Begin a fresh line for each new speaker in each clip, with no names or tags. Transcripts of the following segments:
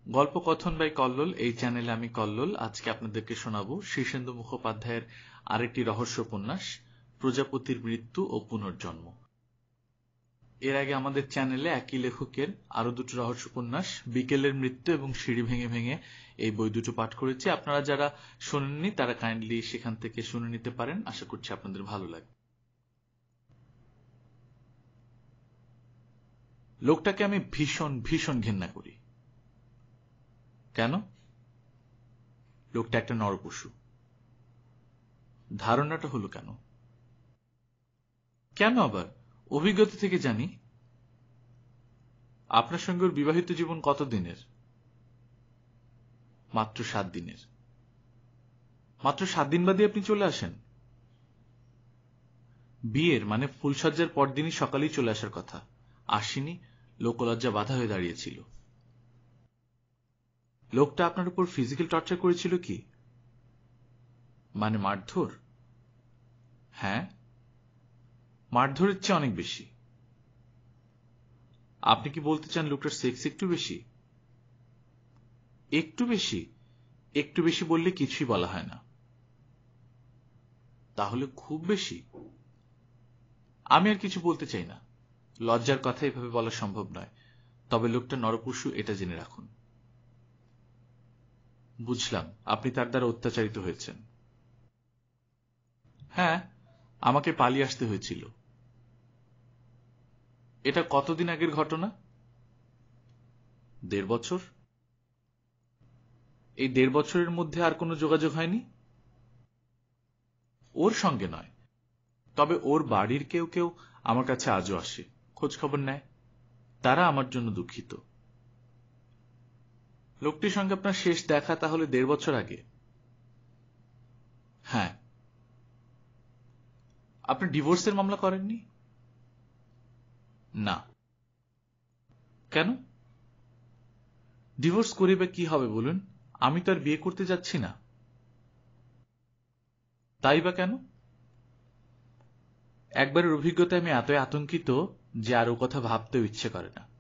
গল্পকথন by Kallol এই চ্যানেলে আমি কল্লোল আজকে আপনাদেরকে শোনাবো শীর্ষেন্দু মুখোপাধ্যায়ের আরেকটি রহস্য উপন্যাস প্রজাপতির মৃত্যু ও পুনর্জন্ম। এর আগে আমাদের চ্যানেলে একই লেখকের আরো দুটো রহস্য উপন্যাস বিকেলের মৃত্যু এবং সিঁড়ি ভেঙে ভেঙে এই বই দুটো পাঠ করেছি। আপনারা যারা শোনেননি তারা কাইন্ডলি সেখান থেকে শুনে নিতে পারেন, আশা করছি আপনাদের ভালো লাগবে। লোকটাকে আমি ভীষণ ভীষণ ঘেন্না করি। কেন? লোকটা একটা নরপশু। ধারণাটা হলো কেন? কেন আবার? অভিজ্ঞতা থেকে জানি। আপনার সঙ্গে ওর বিবাহিত জীবন কত দিনের? মাত্র 7 দিনের। মাত্র 7 দিন বাদে আপনি চলে আসেন? বিয়ের মানে ফুলসজ্জার পরদিনই সকালেই চলে আসার কথা। আসিনি, লোকলজ্জা বাধা হয়ে দাঁড়িয়েছিল। লোকটা আপনার উপর ফিজিক্যাল টর্চার করেছিল কি? মানে মারধর? হ্যাঁ, মারধরের চেয়ে অনেক বেশি। আপনি কি বলতে চান লোকটার সেক্স একটু বেশি? একটু বেশি? একটু বেশি বললে কিছুই বলা হয় না। তাহলে খুব বেশি? আমি আর কিছু বলতে চাই না, লজ্জার কথা এভাবে বলা সম্ভব নয়। তবে লোকটা নরপশু এটা জেনে রাখুন। বুঝলাম, আপনি তার দ্বারা অত্যাচারিত হয়েছেন। হ্যাঁ, আমাকে পালিয়ে আসতে হয়েছিল। এটা কতদিন আগের ঘটনা? 1.5 বছর। এই 1.5 বছরের মধ্যে আর কোনো যোগাযোগ হয়নি? ওর সঙ্গে নয়, তবে ওর বাড়ির কেউ কেউ আমার কাছে আজও আসে, খোঁজ খবর নেয়। তারা আমার জন্য দুঃখিত। লোকটির সঙ্গে আপনার শেষ দেখা তাহলে 1.5 বছর আগে? হ্যাঁ। আপনি ডিভোর্সের মামলা করেননি? না। কেন? ডিভোর্স করিবে কি হবে বলুন? আমি তো আর বিয়ে করতে যাচ্ছি না। তাই বা কেন? একবারের অভিজ্ঞতায় আমি এতই আতঙ্কিত যে আর ও কথা ভাবতেও ইচ্ছে করে না।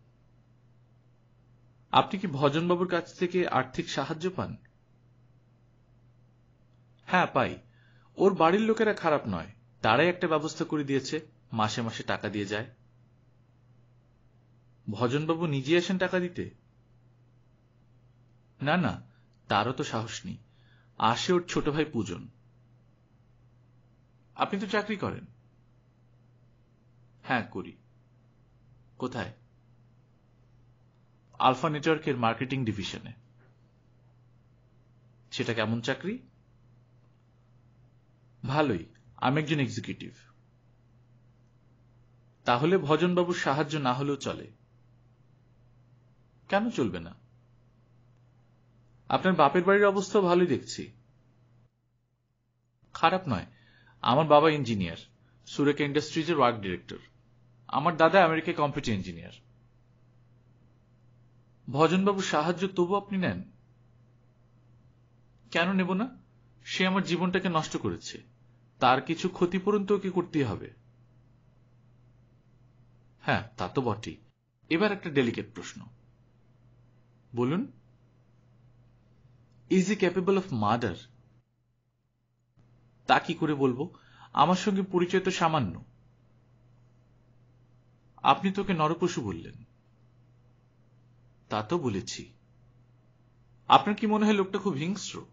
আপনি কি ভজনবাবুর কাছ থেকে আর্থিক সাহায্য পান? হ্যাঁ, পাই। ওর বাড়ির লোকেরা খারাপ নয়, তারাই একটা ব্যবস্থা করে দিয়েছে, মাসে মাসে টাকা দিয়ে যায়। ভজনবাবু নিজে আসেন টাকা দিতে? না না, তারও তো সাহস নেই। আসে ওর ছোট ভাই পূজন। আপনি তো চাকরি করেন? হ্যাঁ, করি। কোথায়? আলফা নেটওয়ার্কের মার্কেটিং ডিভিশনে। সেটা কেমন চাকরি? ভালোই, আমি একজন এক্সিকিউটিভ। তাহলে ভজনবাবুর সাহায্য না হলেও চলে। কেন চলবে না? আপনার বাপের বাড়ির অবস্থাও ভালোই দেখছি। খারাপ নয়। আমার বাবা ইঞ্জিনিয়ার, সুরেখা ইন্ডাস্ট্রিজের ওয়ার্ক ডিরেক্টর। আমার দাদা আমেরিকায় কম্পিউটার ইঞ্জিনিয়ার। ভজনবাবুর সাহায্য তবু আপনি নেন? কেন নেব না? সে আমার জীবনটাকে নষ্ট করেছে, তার কিছু ক্ষতিপূরণ তো ওকে করতেই হবে। হ্যাঁ, তা তো বটেই। এবার একটা ডেলিকেট প্রশ্ন। বলুন। Is he capable of murder? তা কি করে বলবো? আমার সঙ্গে পরিচয় তো সামান্য। আপনি তোকে নরপশু বললেন। তা তো বলেছি। আপনার কি মনে হয় লোকটা খুব হিংস্র?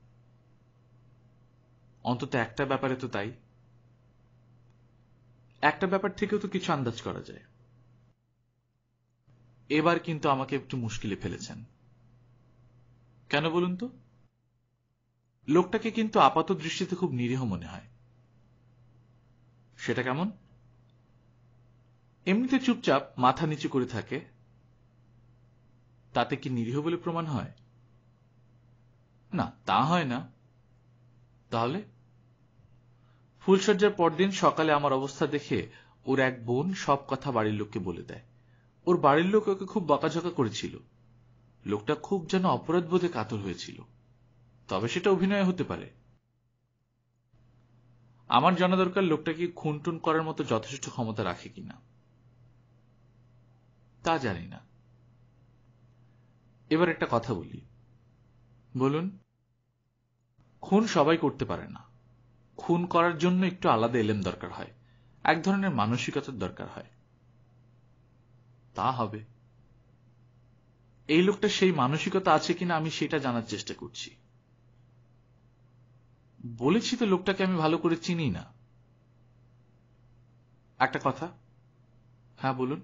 অন্তত একটা ব্যাপারে তো তাই। একটা ব্যাপার থেকেও তো কিছু আন্দাজ করা যায়। এবার কিন্তু আমাকে একটু মুশকিলে ফেলেছেন। কেন বলুন তো? লোকটাকে কিন্তু আপাত দৃষ্টিতে খুব নিরীহ মনে হয়। সেটা কেমন? এমনিতে চুপচাপ মাথা নিচু করে থাকে, তাতে কি নিরীহ বলে প্রমাণ হয়? না, তা হয় না। তাহলে? ফুলসজ্জার পরদিন সকালে আমার অবস্থা দেখে ওর এক বোন সব কথা বাড়ির লোককে বলে দেয়। ওর বাড়ির লোক ওকে খুব বকাঝকা করেছিল। লোকটা খুব যেন অপরাধবোধে কাতর হয়েছিল। তবে সেটা অভিনয় হতে পারে। আমার জানা দরকার লোকটা কি খুনটুন করার মতো যথেষ্ট ক্ষমতা রাখে কিনা। তা জানি না। এবার একটা কথা বলি। বলুন। খুন সবাই করতে পারে না। খুন করার জন্য একটু আলাদা এলেম দরকার হয়, এক ধরনের মানসিকতার দরকার হয়। তা হবে। এই লোকটা সেই মানসিকতা আছে কিনা আমি সেটা জানার চেষ্টা করছি। বলেছি তো লোকটাকে আমি ভালো করে চিনি না। একটা কথা। হ্যাঁ বলুন।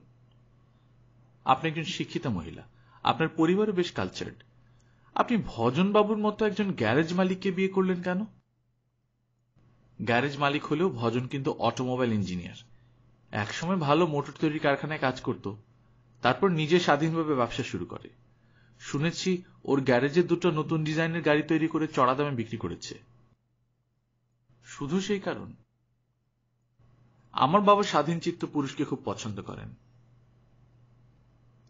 আপনি একজন শিক্ষিত মহিলা, আপনার পরিবারও বেশ কালচার্ড। আপনি ভজন বাবুর মতো একজন গ্যারেজ মালিককে বিয়ে করলেন কেন? গ্যারেজ মালিক হলেও ভজন কিন্তু অটোমোবাইল ইঞ্জিনিয়ার, একসময় ভালো মোটর তৈরি কারখানায় কাজ করত, তারপর নিজে স্বাধীনভাবে ব্যবসা শুরু করে। শুনেছি ওর গ্যারেজে দুটো নতুন ডিজাইনের গাড়ি তৈরি করে চড়া দামে বিক্রি করেছে। শুধু সেই কারণ? আমার বাবা স্বাধীন চিত্ত পুরুষকে খুব পছন্দ করেন।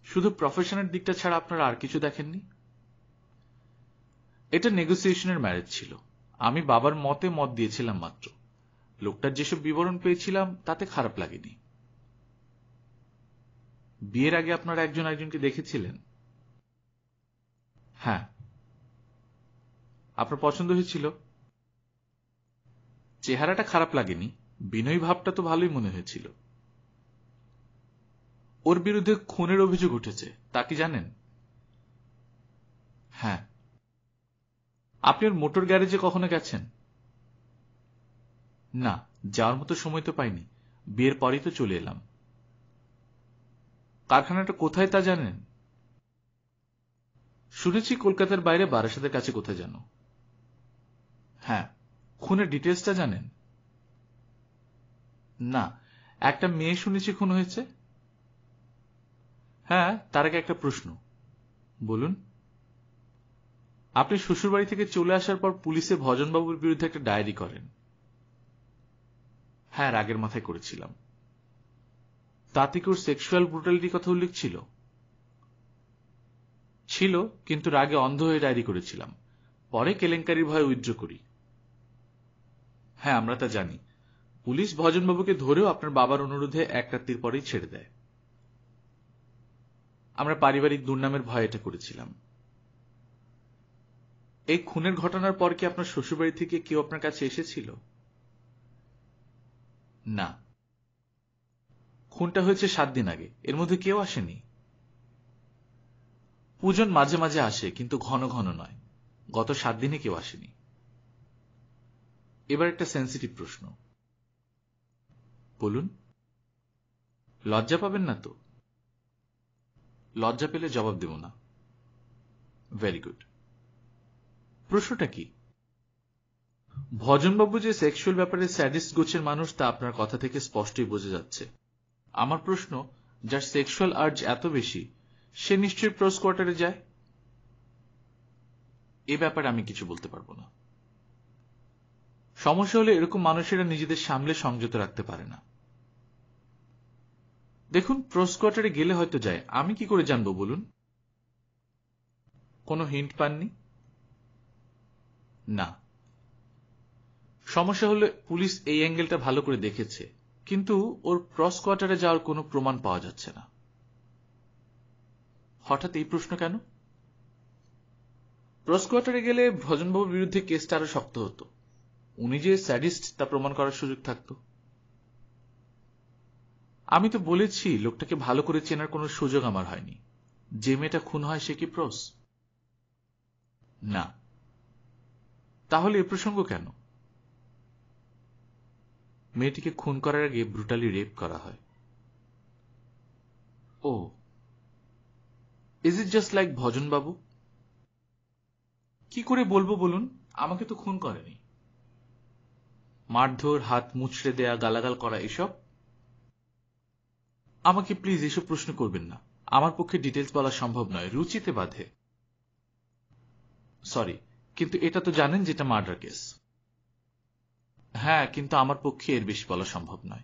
শুধু প্রফেশনের দিকটা ছাড়া আপনারা আর কিছু দেখেননি? এটা নেগোসিয়েশনের ম্যারেজ ছিল। আমি বাবার মতে মত দিয়েছিলাম মাত্র। লোকটার যেসব বিবরণ পেয়েছিলাম তাতে খারাপ লাগেনি। বিয়ের আগে আপনারা একজন একজনকে দেখেছিলেন? হ্যাঁ। আপনার পছন্দ হয়েছিল? চেহারাটা খারাপ লাগেনি, বিনয়ী ভাবটা তো ভালোই মনে হয়েছিল। ওর বিরুদ্ধে খুনের অভিযোগ উঠেছে, তা কি জানেন? হ্যাঁ। আপনি ওর মোটর গ্যারেজে কখনো গেছেন? না, যাওয়ার মতো সময় তো পাইনি, বিয়ের পরেই তো চলে এলাম। কারখানাটা কোথায় তা জানেন? শুনেছি কলকাতার বাইরে বারাসাতের কাছে কোথায় জানো। হ্যাঁ। খুনের ডিটেলসটা জানেন? না, একটা মেয়ে শুনেছি খুন হয়েছে। হ্যাঁ, তার আগে একটা প্রশ্ন। বলুন। আপনি শ্বশুরবাড়ি থেকে চলে আসার পর পুলিশে ভজনবাবুর বিরুদ্ধে একটা ডায়েরি করেন। হ্যাঁ, রাগের মাথায় করেছিলাম। তাতে কি ওর সেক্সুয়াল ব্রুটালিটির কথা উল্লেখ ছিল? ছিল, কিন্তু রাগে অন্ধ হয়ে ডায়েরি করেছিলাম। পরে কেলেঙ্কারির ভয়ে উইথড্র করি। হ্যাঁ, আমরা তা জানি। পুলিশ ভজনবাবুকে ধরেও আপনার বাবার অনুরোধে এক রাত্রির পরেই ছেড়ে দেয়। আমরা পারিবারিক দুর্নামের ভয়ে এটা করেছিলাম। এই খুনের ঘটনার পর কি আপনার শ্বশুরবাড়ি থেকে কেউ আপনার কাছে এসেছিল? না। খুনটা হয়েছে 7 দিন আগে, এর মধ্যে কেউ আসেনি। পূজন মাঝে মাঝে আসে, কিন্তু ঘন ঘন নয়। গত 7 দিনে কেউ আসেনি। এবার একটা সেন্সিটিভ প্রশ্ন। বলুন। লজ্জা পাবেন না তো? লজ্জা পেলে জবাব দেব না। Very good. প্রশ্নটা কি? ভজনবাবু যে সেক্সুয়াল ব্যাপারে স্যাডিস্ট গোছের মানুষ তা আপনার কথা থেকে স্পষ্টই বোঝা যাচ্ছে। আমার প্রশ্ন, যার সেক্সুয়াল আর্জ এত বেশি, সে নিশ্চয়ই প্রোস কোয়ার্টারে যায়? এ ব্যাপারে আমি কিছু বলতে পারবো না। সমস্যা হলে এরকম মানুষেরা নিজেদের সামলে সংযত রাখতে পারে না। দেখুন, প্রোস কোয়ার্টারে গেলে হয়তো যায়, আমি কি করে জানবো বলুন? কোনো হিন্ট পাননি? না। সমস্যা হলে পুলিশ এই অ্যাঙ্গেলটা ভালো করে দেখেছে, কিন্তু ওর ক্রস কোয়ার্টারে যাওয়ার কোনো প্রমাণ পাওয়া যাচ্ছে না। হঠাৎ এই প্রশ্ন কেন? ক্রস কোয়ার্টারে গেলে ভজনবাবুর বিরুদ্ধে কেসটা আরো শক্ত হতো। উনি যে স্যাডিস্ট তা প্রমাণ করার সুযোগ থাকত। আমি তো বলেছি লোকটাকে ভালো করে চেনার কোনো সুযোগ আমার হয়নি। যে মেয়েটা খুন হয় সে কি প্রোস? না। তাহলে এ প্রসঙ্গ কেন? মেয়েটিকে খুন করার আগে ব্রুটালি রেপ করা হয়। ও, ইজ ইট জাস্ট লাইক ভজনবাবু? কি করে বলবো বলুন, আমাকে তো খুন করেনি। মারধর, হাত মুচড়ে দেয়া, গালাগাল করা, এসব? আমাকে প্লিজ এসব প্রশ্ন করবেন না, আমার পক্ষে ডিটেলস বলা সম্ভব নয়, রুচিতে বাধে। সরি, কিন্তু এটা তো জানেন যেটা মার্ডার কেস। হ্যাঁ, কিন্তু আমার পক্ষে এর বেশি বলা সম্ভব নয়।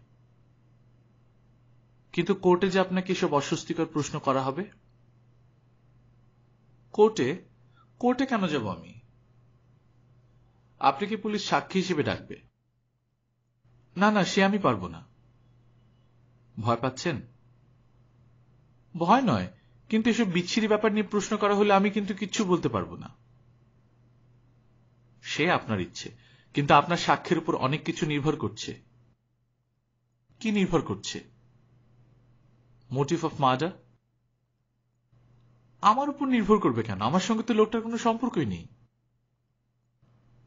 কিন্তু কোর্টে যে আপনাকে এসব অস্বস্তিকর প্রশ্ন করা হবে। কোর্টে? কোর্টে কেন যাব আমি? আপনাকে পুলিশ সাক্ষী হিসেবে ডাকবে। না না, সে আমি পারবো না। ভয় পাচ্ছেন? ভয় নয়, কিন্তু এসব বিচ্ছিরি ব্যাপার নিয়ে প্রশ্ন করা হলে আমি কিন্তু কিচ্ছু বলতে পারবো না। সে আপনার ইচ্ছে, কিন্তু আপনার সাক্ষ্যের উপর অনেক কিছু নির্ভর করছে। কি নির্ভর করছে? Motive of murder? আমার উপর নির্ভর করবে কেন? আমার সঙ্গে তো লোকটার কোনো সম্পর্কই নেই।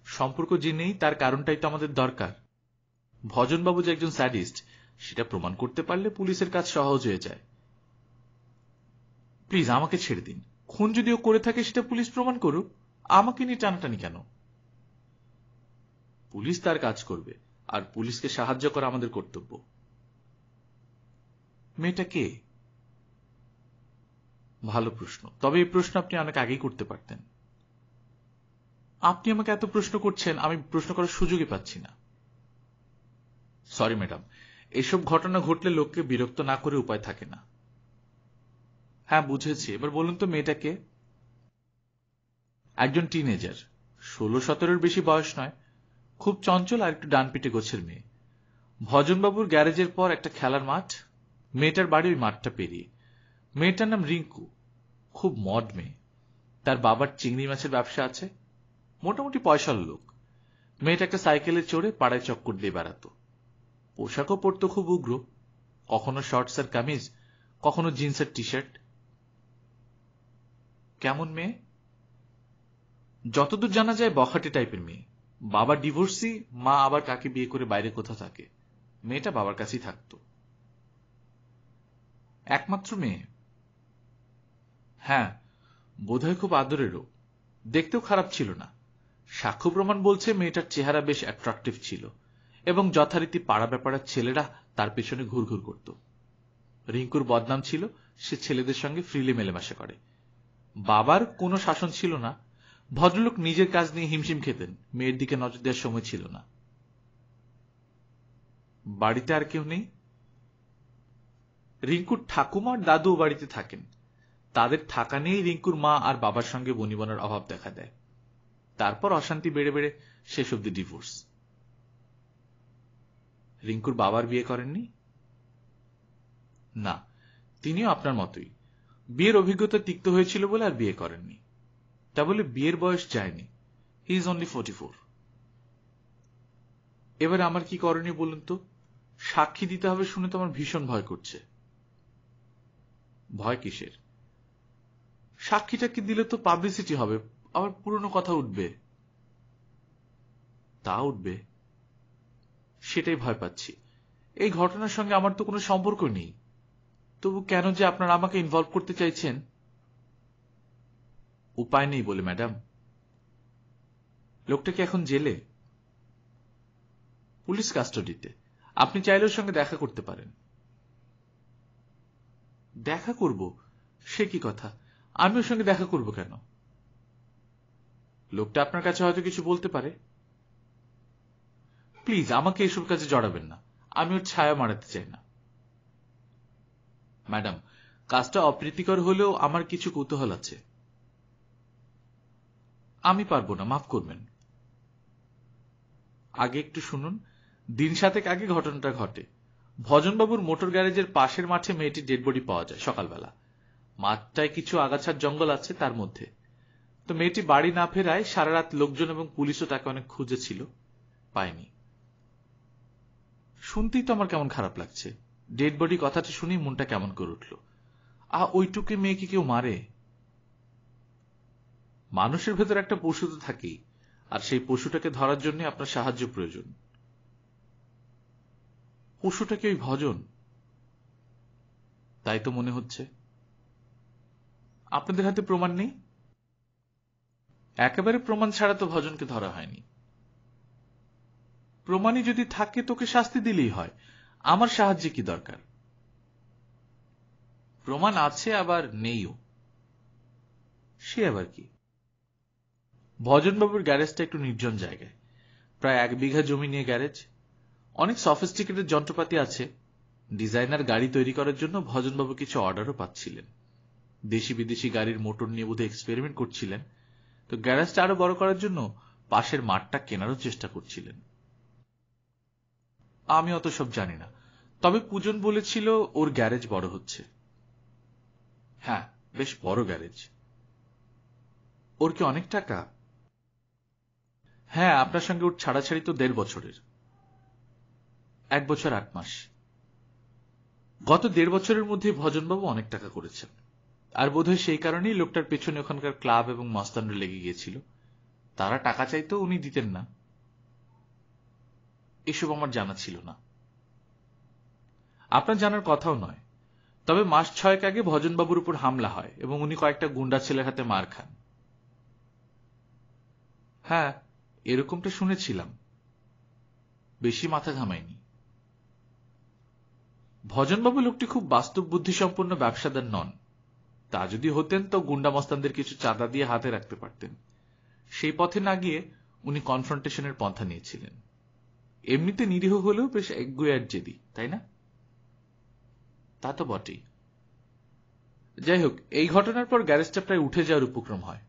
সম্পর্ক যে নেই তার কারণটাই তো আমাদের দরকার। ভজনবাবু যে একজন স্যাডিস্ট সেটা প্রমাণ করতে পারলে পুলিশের কাজ সহজ হয়ে যায়। প্লিজ আমাকে ছেড়ে দিন। খুন যদিও করে থাকে সেটা পুলিশ প্রমাণ করুক, আমাকে নিয়ে টানাটানি কেন? পুলিশ তার কাজ করবে, আর পুলিশকে সাহায্য করা আমাদের কর্তব্য। মেয়েটা কে? ভালো প্রশ্ন, তবে এই প্রশ্ন আপনি অনেক আগেই করতে পারতেন। আপনি আমাকে এত প্রশ্ন করছেন, আমি প্রশ্ন করার সুযোগই পাচ্ছি না। সরি ম্যাডাম, এসব ঘটনা ঘটলে লোককে বিরক্ত না করে উপায় থাকে না। হ্যাঁ বুঝেছি, এবার বলুন তো মেয়েটা কে? একজন টিনেজার, 16-17 বেশি বয়স নয়, খুব চঞ্চল আর একটু ডানপিটে গোছের মেয়ে। ভজনবাবুর গ্যারেজের পর একটা খেলার মাঠ, মেয়েটার বাড়ি ওই মাঠটা পেরিয়ে। মেয়েটার নাম রিঙ্কু, খুব মড মেয়ে। তার বাবার চিংড়ি মাছের ব্যবসা আছে, মোটামুটি পয়সার লোক। মেয়েটা একটা সাইকেলে চড়ে পাড়ায় চক্কর দিয়ে বেড়াতো। পোশাকও পরতো খুব উগ্র, কখনো শর্টস আর কামিজ, কখনো জিন্স আর টি শার্ট। কেমন মেয়ে? যতদূর জানা যায় বখাটে টাইপের মেয়ে। বাবা ডিভোর্সি, মা আবার কাকে বিয়ে করে বাইরে কোথাও থাকে। মেয়েটা বাবার কাছেই থাকতো। একমাত্র মেয়ে? হ্যাঁ, বোধহয় খুব আদরেরও। দেখতেও খারাপ ছিল না। সাক্ষ্য প্রমাণ বলছে মেয়েটার চেহারা বেশ অ্যাট্রাকটিভ ছিল, এবং যথারীতি পাড়া ব্যাপারের ছেলেরা তার পেছনে ঘুরঘুর করত। রিঙ্কুর বদনাম ছিল সে ছেলেদের সঙ্গে ফ্রিলি মেলামেশা করে। বাবার কোনো শাসন ছিল না, ভদ্রলোক নিজের কাজ নিয়ে হিমশিম খেতেন, মেয়ের দিকে নজর দেওয়ার সময় ছিল না। বাড়িতে আর কেউ নেই? রিঙ্কুর ঠাকুমা আর দাদু বাড়িতে থাকেন। তাদের থাকা নিয়েই রিঙ্কুর মা আর বাবার সঙ্গে বনিবনার অভাব দেখা দেয়। তারপর অশান্তি বেড়ে বেড়ে শেষ অব্দি ডিভোর্স। রিঙ্কুর বাবার বিয়ে করেননি? না, তিনিও আপনার মতোই। বিয়ের অভিজ্ঞতা তিক্ত হয়েছিল বলে আর বিয়ে করেননি। তা বলে বিয়ের বয়স যায়নি। He is only 44। এবার আমার কি করণীয় বলুন তো? সাক্ষী দিতে হবে শুনে তো আমার ভীষণ ভয় করছে। ভয় কিসের? সাক্ষীটাকে দিলে তো পাবলিসিটি হবে, আবার পুরনো কথা উঠবে। তা উঠবে, সেটাই ভয় পাচ্ছি। এই ঘটনার সঙ্গে আমার তো কোনো সম্পর্ক নেই, তবু কেন যে আপনারা আমাকে ইনভলভ করতে চাইছেন? উপায় নেই বলে ম্যাডাম। লোকটা কি এখন জেলে? পুলিশ কাস্টাডিতে। আপনি চাইলে ওর সঙ্গে দেখা করতে পারেন। দেখা করব? সে কি কথা? আমি ওর সঙ্গে দেখা করব কেন? লোকটা আপনার কাছে হয়তো কিছু বলতে পারে। প্লিজ আমাকে এসব কাজে জড়াবেন না, আমি ওর ছায়া মারাতে চাই না। ম্যাডাম, কাজটা অপ্রীতিকর হলেও আমার কিছু কৌতূহল আছে। আমি পারবো না, মাফ করবেন। আগে একটু শুনুন। দিন 7 আগে ঘটনাটা ঘটে। ভজনবাবুর মোটর গ্যারেজের পাশের মাঠে মেয়েটির ডেড বডি পাওয়া যায় সকালবেলা। মাঠটায় কিছু আগাছার জঙ্গল আছে তার মধ্যে। তো মেয়েটি বাড়ি না ফেরায় সারা রাত লোকজন এবং পুলিশও তাকে অনেক খুঁজেছিল, পায়নি। শুনতেই তো আমার কেমন খারাপ লাগছে। ডেড বডি কথাটা শুনেই মনটা কেমন করে উঠল। ওইটুকু মেয়েকে কেউ মারে? মানুষের ভেতর একটা পশু তো থাকেই, আর সেই পশুটাকে ধরার জন্য আপনার সাহায্য প্রয়োজন। পশুটাকে ওই ভজন? তাই তো মনে হচ্ছে। আপনাদের হাতে প্রমাণ নেই? একেবারে প্রমাণ ছাড়া তো ভজনকে ধরা হয়নি। প্রমাণই যদি থাকে তোকে শাস্তি দিলেই হয়, আমার সাহায্যে কি দরকার? প্রমাণ আছে আবার নেইও। সে আবার কি? ভজনবাবুর গ্যারেজটা একটু নির্জন জায়গায়, প্রায় 1 বিঘা জমি নিয়ে গ্যারেজ। অনেক সফিস্টিকেটেড যন্ত্রপাতি আছে। ডিজাইনার গাড়ি তৈরি করার জন্য ভজনবাবু কিছু অর্ডারও পাচ্ছিলেন। দেশি বিদেশি গাড়ির মোটর নিয়ে বোধহয় এক্সপেরিমেন্ট করছিলেন। তো গ্যারেজটা আরো বড় করার জন্য পাশের মাঠটা কেনারও চেষ্টা করছিলেন। আমি অত সব জানি না, তবে পূজন বলেছিল ওর গ্যারেজ বড় হচ্ছে। হ্যাঁ, বেশ বড় গ্যারেজ। ওর কি অনেক টাকা? হ্যাঁ, আপনার সঙ্গে ওর ছাড়াছাড়ি তো 1.5 বছরের। 1 বছর 8 মাস। গত 1.5 বছরের মধ্যে ভজনবাবু অনেক টাকা করেছেন। আর বোধহয় সেই কারণেই লোকটার পেছনে ওখানকার ক্লাব এবং মস্তানরা লেগে গিয়েছিল। তারা টাকা চাইতেও উনি দিতেন না। এসব আমার জানা ছিল না। আপনার জানার কথাও নয়। তবে মাস 6 আগে ভজনবাবুর উপর হামলা হয় এবং উনি কয়েকটা গুন্ডা ছেলের হাতে মার খান। হ্যাঁ, এরকমটা শুনেছিলাম। বেশি মাথা ঘামায়নি। ভজনবাবু লোকটি খুব বাস্তব বুদ্ধিসম্পন্ন ব্যবসাদার নন। তা যদি হতেন তো গুন্ডা মস্তানদের কিছু চাঁদা দিয়ে হাতে রাখতে পারতেন। সেই পথে না গিয়ে উনি কনফ্রন্টেশনের পন্থা নিয়েছিলেন। এমনিতে নিরীহ হলেও বেশ একগুঁয়ে আর জেদি, তাই না? তা তো বটেই। যাই হোক, এই ঘটনার পর গ্যারেজটা প্রায় উঠে যাওয়ার উপক্রম হয়।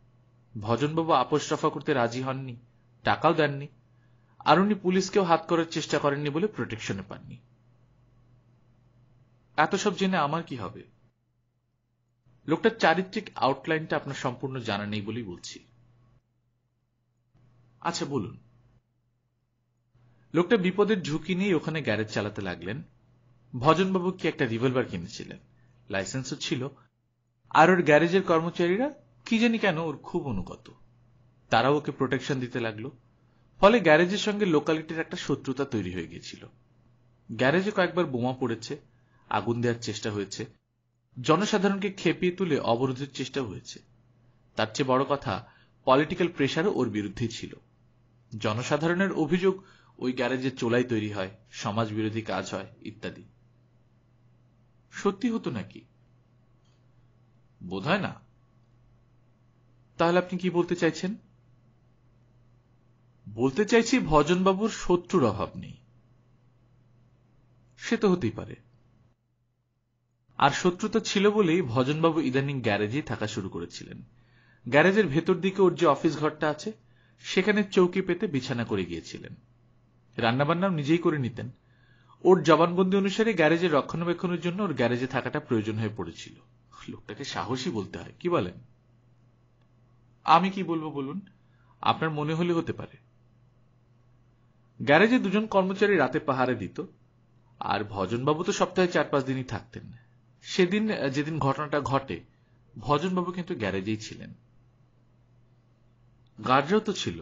ভজনবাবু আপোষ রফা করতে রাজি হননি, টাকাও দেননি, আর উনি পুলিশকেও হাত করার চেষ্টা করেননি বলে প্রোটেকশনে পাননি। এত সব জেনে আমার কি হবে? লোকটার চারিত্রিক আউটলাইনটা আপনার সম্পূর্ণ জানা নেই বলেই বলছি। আচ্ছা বলুন। লোকটা বিপদের ঝুঁকি নিয়ে ওখানে গ্যারেজ চালাতে লাগলেন। ভজনবাবু কি একটা রিভলভার কিনেছিলেন, লাইসেন্সও ছিল, আর ওর গ্যারেজের কর্মচারীরা কি জানি কেন ওর খুব অনুগত। তারাও ওকে প্রোটেকশন দিতে লাগলো। ফলে গ্যারেজের সঙ্গে লোকালিটির একটা শত্রুতা তৈরি হয়ে গিয়েছিল। গ্যারেজে কয়েকবার বোমা পড়েছে, আগুন দেওয়ার চেষ্টা হয়েছে, জনসাধারণকে খেপিয়ে তুলে অবরোধের চেষ্টা হয়েছে। তার চেয়ে বড় কথা, পলিটিক্যাল প্রেশারও ওর বিরুদ্ধেই ছিল। জনসাধারণের অভিযোগ ওই গ্যারেজে চোলাই তৈরি হয়, সমাজ বিরোধী কাজ হয় ইত্যাদি। সত্যি হতো নাকি? বোধহয় না। তাহলে আপনি কি বলতে চাইছেন? বলতে চাইছি ভজনবাবুর শত্রুর অভাব নেই। সে তো হতেই পারে। আর শত্রুতা ছিল বলেই ভজনবাবু ইদানিং গ্যারেজেই থাকা শুরু করেছিলেন। গ্যারেজের ভেতর দিকে ওর যে অফিস ঘরটা আছে, সেখানে চৌকি পেতে বিছানা করে গিয়েছিলেন। রান্নাবান্নাও নিজেই করে নিতেন। ওর জবানবন্দি অনুসারে গ্যারেজের রক্ষণাবেক্ষণের জন্য ওর গ্যারেজে থাকাটা প্রয়োজন হয়ে পড়েছিল। লোকটাকে সাহসী বলতে হয়, কি বলেন? আমি কি বলবো বলুন? আপনার মনে হলে হতে পারে। গ্যারেজে দুজন কর্মচারী রাতে পাহারা দিত, আর ভজনবাবু তো সপ্তাহে 4-5 দিনই থাকতেন। সেদিন যেদিন ঘটনাটা ঘটে, ভজনবাবু কিন্তু গ্যারেজেই ছিলেন। গার্ডরাও তো ছিল।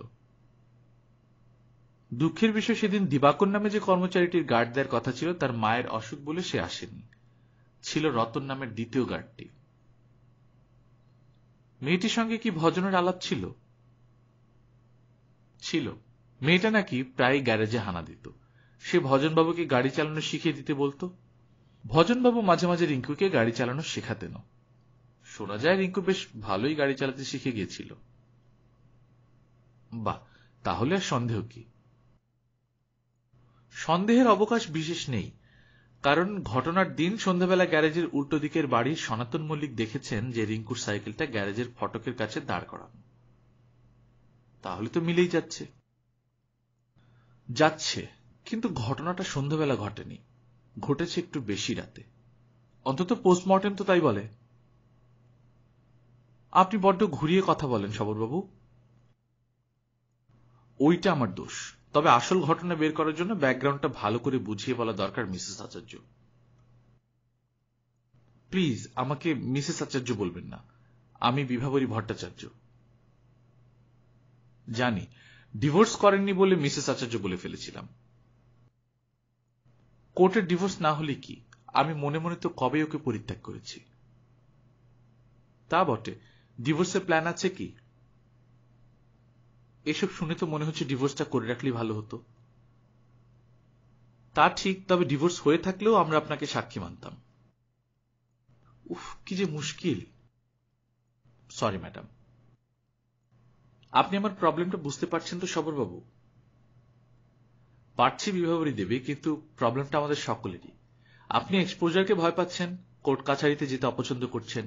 দুঃখের বিষয়, সেদিন দিবাকর নামে যে কর্মচারীটির গার্ড দেওয়ার কথা ছিল, তার মায়ের অসুখ বলে সে আসেনি। ছিল রতন নামের দ্বিতীয় গার্ডটি। মেয়েটির সঙ্গে কি ভজনের আলাপ ছিল? ছিল। মেয়েটা নাকি প্রায় গ্যারেজে হানা দিত। সে ভজনবাবুকে গাড়ি চালানো শিখিয়ে দিতে বলতো। ভজনবাবু মাঝে মাঝে রিঙ্কুকে গাড়ি চালানো শেখাতেন। শোনা যায় রিঙ্কু বেশ ভালোই গাড়ি চালাতে শিখে গিয়েছিল। বাহ, তাহলে আর সন্দেহ কি? সন্দেহের অবকাশ বিশেষ নেই, কারণ ঘটনার দিন সন্ধ্যাবেলা গ্যারেজের উল্টো দিকের বাড়ির সনাতন মল্লিক দেখেছেন যে রিঙ্কুর সাইকেলটা গ্যারেজের ফটকের কাছে দাঁড় করানো। তাহলে তো মিলেই যাচ্ছে। যাচ্ছে, কিন্তু ঘটনাটা সন্ধ্যাবেলা ঘটেনি, ঘটেছে একটু বেশি রাতে। অন্তত পোস্টমর্টেম তো তাই বলে। আপনি বড্ড ঘুরিয়ে কথা বলেন সবরবাবু। ওইটা আমার দোষ। তবে আসল ঘটনা বের করার জন্য ব্যাকগ্রাউন্ডটা ভালো করে বুঝিয়ে বলা দরকার মিসেস আচার্য। প্লিজ আমাকে মিসেস আচার্য বলবেন না। আমি বিভাবরী ভট্টাচার্য। জানি, ডিভোর্স করেননি বলে মিসেস আচার্য বলে ফেলেছিলাম। কোর্টের ডিভোর্স না হলে কি, আমি মনে মনে তো কবে ওকে পরিত্যাগ করেছি। তা বটে, ডিভোর্সের প্ল্যান আছে কি? এসব শুনে তো মনে হচ্ছে ডিভোর্সটা করে রাখলেই ভালো হতো। তা ঠিক, তবে ডিভোর্স হয়ে থাকলেও আমরা আপনাকে সাক্ষী মানতাম। উফ, কি যে মুশকিল। Sorry madam. আপনি আমার প্রবলেমটা বুঝতে পারছেন তো সবরবাবু? পারছি বিভাবরী দেবী, কিন্তু প্রবলেমটা আমাদের সকলেরই। আপনি এক্সপোজারকে ভয় পাচ্ছেন, কোর্ট কাছারিতে যেতে অপছন্দ করছেন,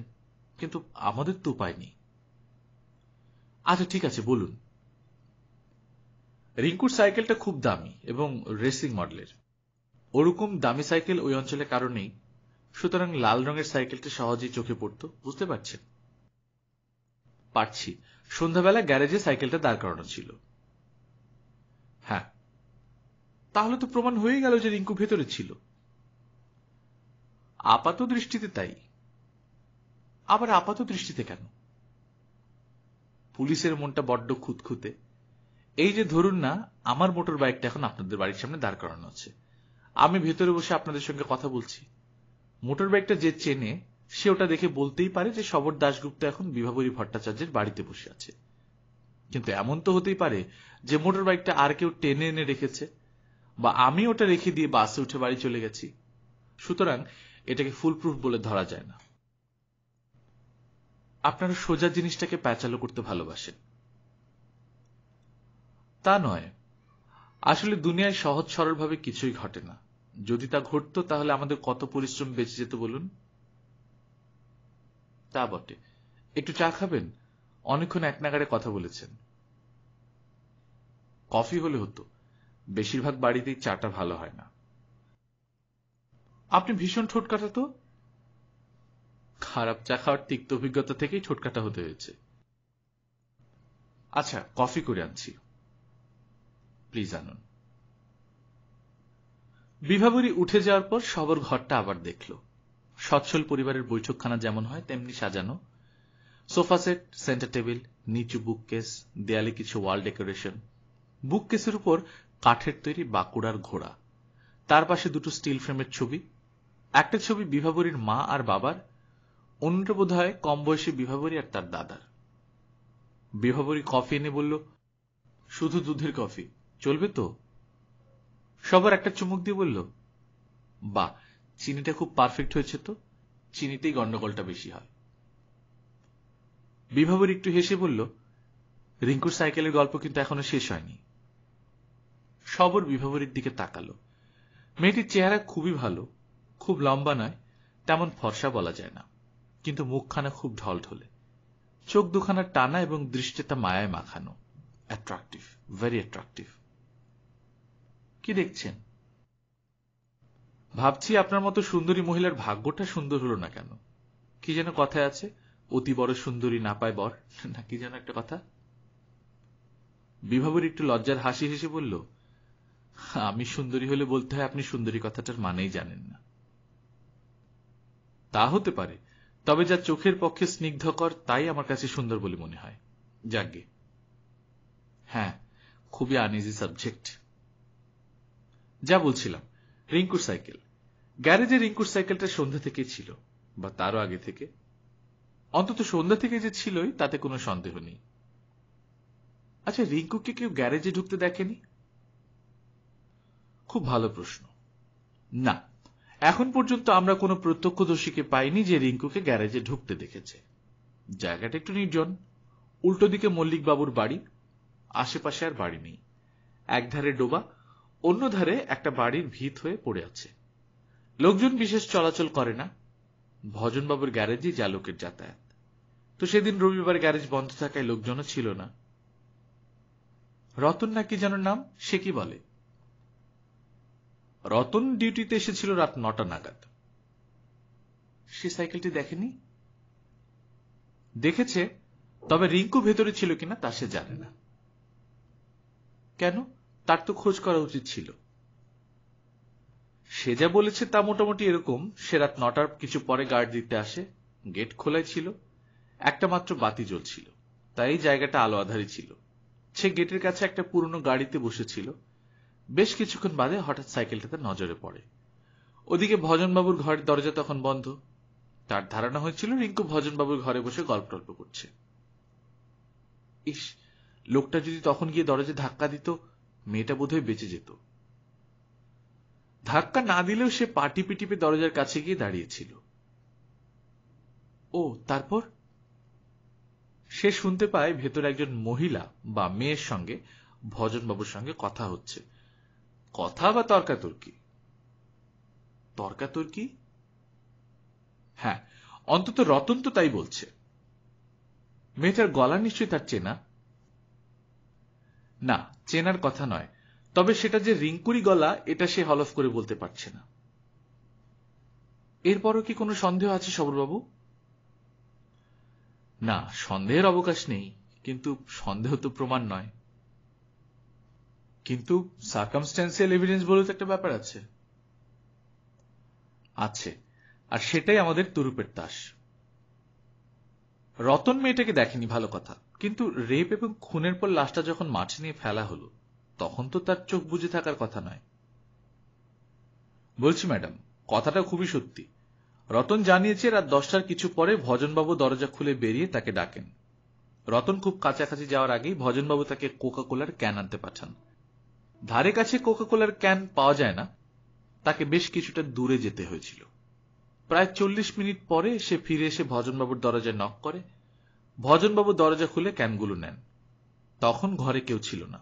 কিন্তু আমাদের তো উপায় নেই। আচ্ছা ঠিক আছে, বলুন। রিঙ্কুর সাইকেলটা খুব দামি এবং রেসিং মডেলের। ওরকম দামি সাইকেল ওই অঞ্চলে কারো নেই। সুতরাং লাল রঙের সাইকেলটা সহজেই চোখে পড়ত, বুঝতে পারছেন? পারছি। সন্ধ্যাবেলা গ্যারেজে সাইকেলটা দাঁড় করানো ছিল। হ্যাঁ। তাহলে তো প্রমাণ হয়ে গেল যে রিঙ্কু ভেতরে ছিল। আপাত দৃষ্টিতে তাই। আবার আপাত দৃষ্টিতে কেন? পুলিশের মনটা বড্ড খুঁতখুঁতে। এই যে ধরুন না, আমার মোটর বাইকটা এখন আপনাদের বাড়ির সামনে দাঁড় করানো আছে, আমি ভেতরে বসে আপনাদের সঙ্গে কথা বলছি। মোটর বাইকটা যে চেনে সে ওটা দেখে বলতেই পারে যে শবর দাশগুপ্ত এখন বিভাবরী ভট্টাচার্যের বাড়িতে বসে আছে। কিন্তু এমন তো হতেই পারে যে মোটর বাইকটা আর কেউ টেনে এনে রেখেছে, বা আমি ওটা রেখে দিয়ে বাসে উঠে বাড়ি চলে গেছি। সুতরাং এটাকে ফুল প্রুফ বলে ধরা যায় না। আপনারা সোজা জিনিসটাকে প্যাচালো করতে ভালোবাসেন। তা নয়, আসলে দুনিয়ায় সহজ সরলভাবে কিছুই ঘটে না। যদি তা ঘটতো তাহলে আমাদের কত পরিশ্রম বেঁচে যেত বলুন। তা বটে। একটু চা খাবেন? অনেকক্ষণ এক নাগাড়ে কথা বলেছেন। কফি হলে হতো, বেশিরভাগ বাড়িতেই চাটা ভালো হয় না। আপনি ভীষণ ঠোঁটকাটা তো। খারাপ চা খাওয়ার তিক্ত অভিজ্ঞতা থেকেই ঠোঁটকাটা হতে হয়েছে। আচ্ছা, কফি করে আনছি, প্লিজ আনুন। বিভাবরী উঠে যাওয়ার পর সবর ঘরটা আবার দেখল। সচ্ছল পরিবারের বৈঠকখানা যেমন হয় তেমনি সাজানো। সোফা সেট, সেন্টার টেবিল, নিচু বুককেস, দেয়ালে কিছু ওয়াল ডেকোরেশন। বুককেসের উপর কাঠের তৈরি বাঁকুড়ার ঘোড়া, তার পাশে দুটো স্টিল ফ্রেমের ছবি। একটা ছবি বিভাবরীর মা আর বাবার, অন্যটা বোধ হয় কম বয়সী বিভাবরী আর তার দাদার। বিভাবরী কফি এনে বলল, শুধু দুধের কফি, চলবে তো? সবার একটা চুমুক দিয়ে বলল, বাহ, চিনিটা খুব পারফেক্ট হয়েছে তো, চিনিতেই গন্ডগোলটা বেশি হয়। বিভাবরী একটু হেসে বলল, রিঙ্কুর সাইকেলের গল্প কিন্তু এখনো শেষ হয়নি। সবর বিভাবরীর দিকে তাকালো। মেয়েটির চেহারা খুবই ভালো, খুব লম্বা নয়, তেমন ফর্সা বলা যায় না, কিন্তু মুখখানা খুব ঢলঢলে, চোখ দুখানা টানা এবং দৃষ্টিটা মায়ায় মাখানো। Attractive, very attractive. কি দেখছেন? ভাবছি আপনার মতো সুন্দরী মহিলার ভাগ্যটা সুন্দর হলো না কেন। কি যেন কথায় আছে, অতি বড় সুন্দরী না পায় বর, না কি যেন একটা কথা। বিভাবরী একটু লজ্জার হাসি হেসে বলল, আমি সুন্দরী হলে বলতে হয় আপনি সুন্দরী কথাটার মানেই জানেন না। তা হতে পারে, তবে যা চোখের পক্ষে স্নিগ্ধকর তাই আমার কাছে সুন্দর বলে মনে হয়। যাজ্ঞে। হ্যাঁ, খুবই আনইজি সাবজেক্ট। যা বলছিলাম, রিঙ্কুর সাইকেল। গ্যারেজে রিঙ্কুর সাইকেলটা সন্ধ্যা থেকেই ছিল, বা তারও আগে থেকে। অন্তত সন্ধ্যা থেকে যে ছিলই তাতে কোনো সন্দেহ নেই। আচ্ছা, রিঙ্কুকে কেউ গ্যারেজে ঢুকতে দেখেনি? খুব ভালো প্রশ্ন। না, এখন পর্যন্ত আমরা কোনো প্রত্যক্ষদর্শীকে পাইনি যে রিঙ্কুকে গ্যারেজে ঢুকতে দেখেছে। জায়গাটা একটু নির্জন। উল্টো দিকে মল্লিক বাবুর বাড়ি, আশেপাশে আর বাড়ি নেই। একধারে ডোবা, অন্য ধারে একটা বাড়ির ভিত হয়ে পড়ে আছে। লোকজন বিশেষ চলাচল করে না। ভজনবাবুর গ্যারেজে যা লোকের যাতায়াত। তো সেদিন রবিবার গ্যারেজ বন্ধ থাকায় লোকজনও ছিল না। রতন নাকি যেন নাম, সে কি বলে? রতন ডিউটিতে এসেছিল রাত 9টা নাগাদ। সে সাইকেলটি দেখেনি? দেখেছে, তবে রিঙ্কু ভেতরে ছিল কিনা তা সে জানে না। কেন? তার তো খোঁজ করা উচিত ছিল। সে যা বলেছে তা মোটামুটি এরকম, সে রাত 9টার কিছু পরে গার্ড দিতে আসে। গেট খোলাই ছিল, একটা মাত্র বাতি জ্বলছিল, তাই জায়গাটা আলো আধারি ছিল। সে গেটের কাছে একটা পুরনো গাড়িতে বসেছিল। বেশ কিছুক্ষণ বাদে হঠাৎ সাইকেলটাতে নজরে পড়ে। ওদিকে ভজনবাবুর ঘরের দরজা তখন বন্ধ। তার ধারণা হয়েছিল রিঙ্কু ভজনবাবুর ঘরে বসে গল্প টল্প করছে। ইস, লোকটা যদি তখন গিয়ে দরজা ধাক্কা দিত, মেয়েটা বোধহয় বেঁচে যেত। ধাক্কা না দিলেও সে পা টিপে টিপে দরজার কাছে গিয়ে দাঁড়িয়েছিল। ও তারপর? সে শুনতে পায় ভেতর একজন মহিলা বা মেয়ের সঙ্গে ভজনবাবুর সঙ্গে কথা হচ্ছে। কথা বা তর্কাতর্কি? তর্কাতর্কি? হ্যাঁ, অন্তত রতন তো তাই বলছে। মেয়েটার গলা নিশ্চয়ই তার চেনা। না, চেনার কথা নয়, তবে সেটা যে রিঙ্কুরি গলা এটা সে হলফ করে বলতে পারছে না। এরপরও কি কোনো সন্দেহ আছে সবরবাবু? না, সন্দেহের অবকাশ নেই, কিন্তু সন্দেহ তো প্রমাণ নয়। কিন্তু সার্কামস্ট্যান্সিয়াল এভিডেন্স বলে তো একটা ব্যাপার আছে। আছে, আর সেটাই আমাদের তুরুপের তাস। রতন মেয়েটাকে দেখেনি ভালো কথা, কিন্তু রেপ এবং খুনের পর লাশটা যখন মাঠে নিয়ে ফেলা হলো তখন তো তার চোখ বুজে থাকার কথা নয়। বলছি ম্যাডাম, কথাটা খুবই সত্যি। রতন জানিয়েছে রাত 10টার কিছু পরে ভজনবাবু দরজা খুলে বেরিয়ে তাকে ডাকেন। রতন খুব কাছাকাছি যাওয়ার আগেই ভজনবাবু তাকে কোকা কোলার ক্যান আনতে পাঠান। ধারে কাছে কোকা কোলার ক্যান পাওয়া যায় না, তাকে বেশ কিছুটা দূরে যেতে হয়েছিল। প্রায় 40 মিনিট পরে সে ফিরে এসে ভজনবাবুর দরজায় নক করে। ভজনবাবু দরজা খুলে ক্যানগুলো নেন। তখন ঘরে কেউ ছিল না।